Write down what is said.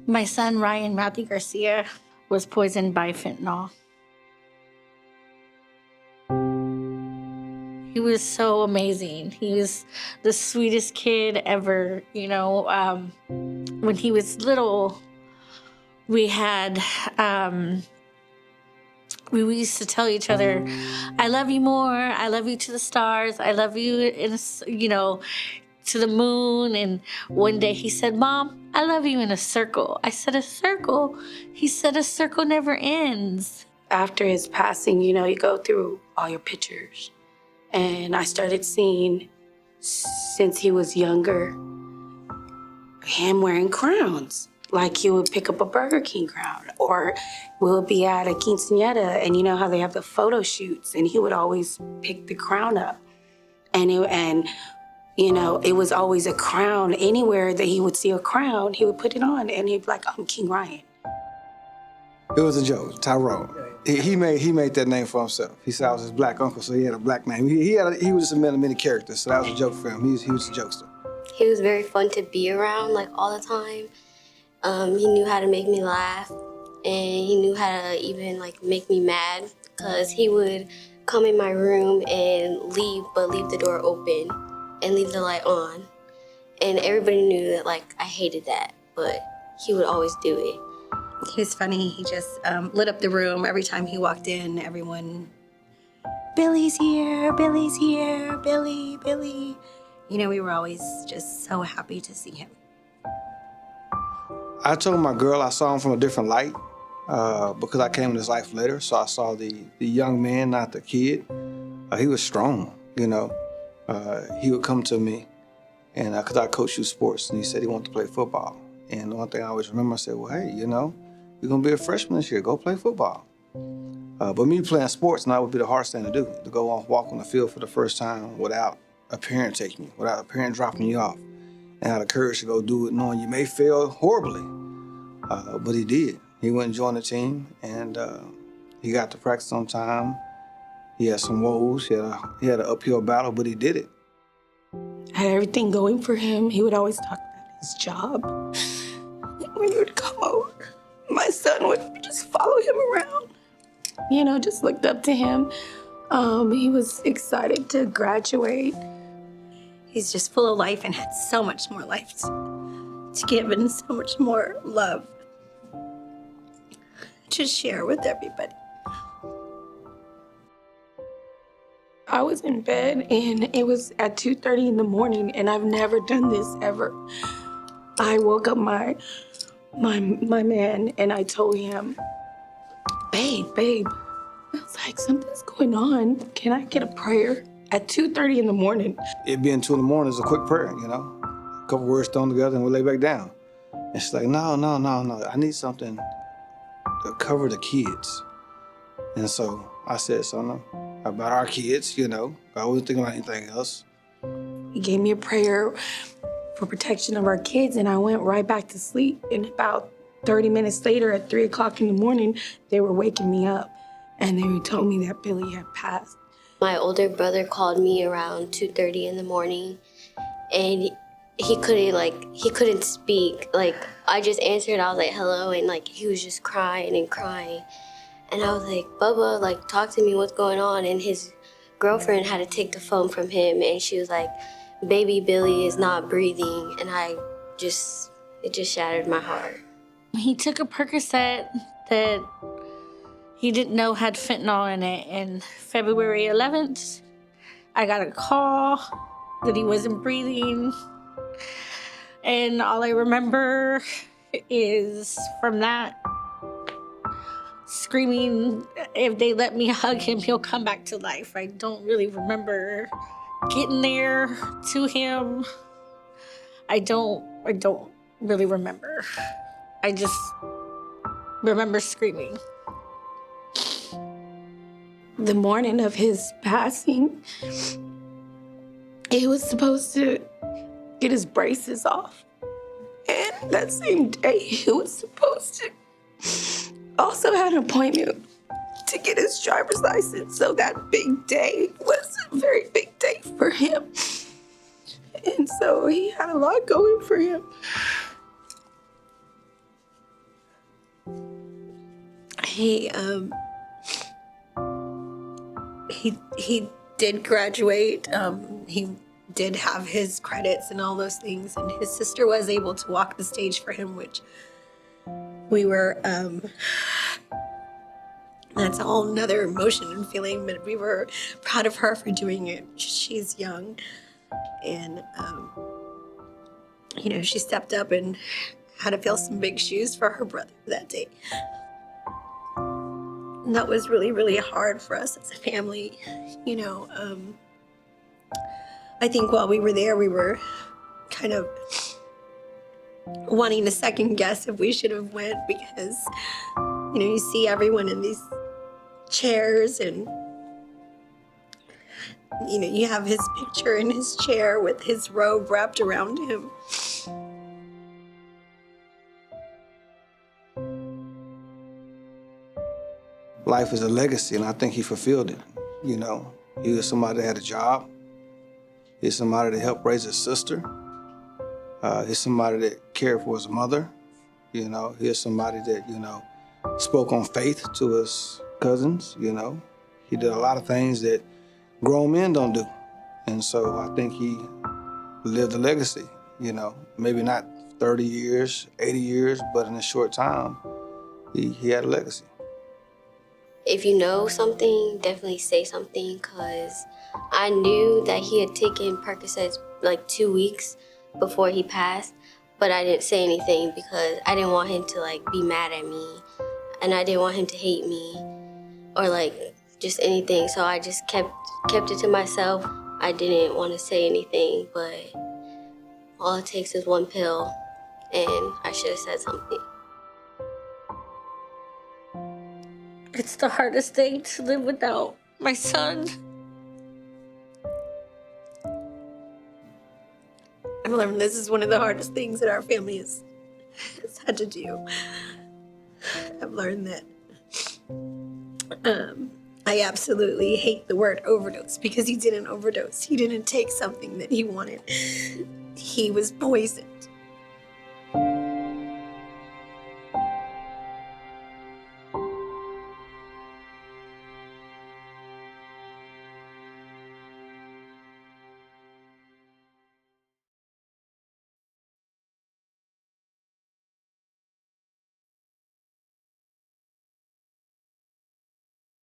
My son, Ryan Matthew Garcia, was poisoned by fentanyl. He was so amazing. He was the sweetest kid ever. When he was little, we used to tell each other, I love you more. I love you to the stars. I love you, to the moon. And one day he said, Mom, I love you in a circle. I said, a circle? He said, a circle never ends. After his passing, you go through all your pictures. And I started seeing, since he was younger, him wearing crowns. Like he would pick up a Burger King crown, or we'll be at a quinceañera, and you know how they have the photo shoots, and he would always pick the crown up. And it was always a crown. Anywhere that he would see a crown, he would put it on, and he'd be like, I'm King Ryan. It was a joke, Tyrone. He made that name for himself. He said I was his black uncle, so he had a black name. He was just a man of many characters, so that was a joke for him. He was a jokester. He was very fun to be around, like all the time. He knew how to make me laugh, and he knew how to even make me mad, because he would come in my room and leave the door open and leave the light on. And everybody knew that I hated that, but he would always do it. He was funny. He just lit up the room every time he walked in. Everyone, Billy's here, Billy's here, Billy, Billy. We were always just so happy to see him. I told my girl I saw him from a different light because I came in his life later, so I saw the young man, not the kid. He was strong, He would come to me, and because I coach youth sports, and he said he wanted to play football. And the one thing I always remember, I said, well, hey, you're going to be a freshman this year. Go play football. But me playing sports, that would be the hardest thing to do, to go walk on the field for the first time without a parent taking you, without a parent dropping you off, and have the courage to go do it knowing you may fail horribly. But he did. He went and joined the team, and he got to practice on time. He had some woes. He had an uphill battle, but he did it. I had everything going for him. He would always talk about his job. When he would come over, my son would just follow him around. Just looked up to him. He was excited to graduate. He's just full of life and had so much more life to give and so much more love to share with everybody. I was in bed, and it was at 2:30 in the morning, and I've never done this ever. I woke up my man, and I told him, babe, I was like, something's going on. Can I get a prayer? At 2:30 in the morning. It being 2 in the morning is a quick prayer, A couple words thrown together and we lay back down. And she's like, no. I need something to cover the kids. And so I said something about our kids, I wasn't thinking about anything else. He gave me a prayer for protection of our kids, and I went right back to sleep. And about 30 minutes later, at 3 o'clock in the morning, they were waking me up, and they told me that Billy had passed. My older brother called me around 2:30 in the morning, and he couldn't speak. I just answered, I was like, hello, and he was just crying and crying. And I was like, Bubba, talk to me, what's going on? And his girlfriend had to take the phone from him, and she was like, baby Billy is not breathing. And it just shattered my heart. He took a Percocet that he didn't know had fentanyl in it. And February 11th, I got a call that he wasn't breathing. And all I remember is from that, screaming, if they let me hug him, he'll come back to life. I don't really remember getting there to him. I don't really remember. I just remember screaming. The morning of his passing, he was supposed to get his braces off. And that same day, he was supposed to also have an appointment to get his driver's license. So that big day was a very big day for him. And so he had a lot going for him. He did graduate. He did have his credits and all those things, and his sister was able to walk the stage for him, which we were. That's a whole nother emotion and feeling, but we were proud of her for doing it. She's young, and she stepped up and had to fill some big shoes for her brother that day. And that was really, really hard for us as a family. I think while we were there, we were kind of wanting to second guess if we should have went, because, you see everyone in these chairs, and, you have his picture in his chair with his robe wrapped around him. Life is a legacy, and I think he fulfilled it. He was somebody that had a job. He's somebody that helped raise his sister. He's somebody that cared for his mother. He's somebody that, spoke on faith to his cousins. He did a lot of things that grown men don't do. And so I think he lived a legacy, maybe not 30 years, 80 years, but in a short time, he had a legacy. If you know something, definitely say something, because I knew that he had taken Percocets like 2 weeks before he passed, but I didn't say anything because I didn't want him to be mad at me, and I didn't want him to hate me or just anything. So I just kept it to myself. I didn't want to say anything, but all it takes is one pill, and I should have said something. It's the hardest thing to live without my son. I've learned this is one of the hardest things that our family has had to do. I've learned that I absolutely hate the word overdose, because he didn't overdose. He didn't take something that he wanted. He was poisoned.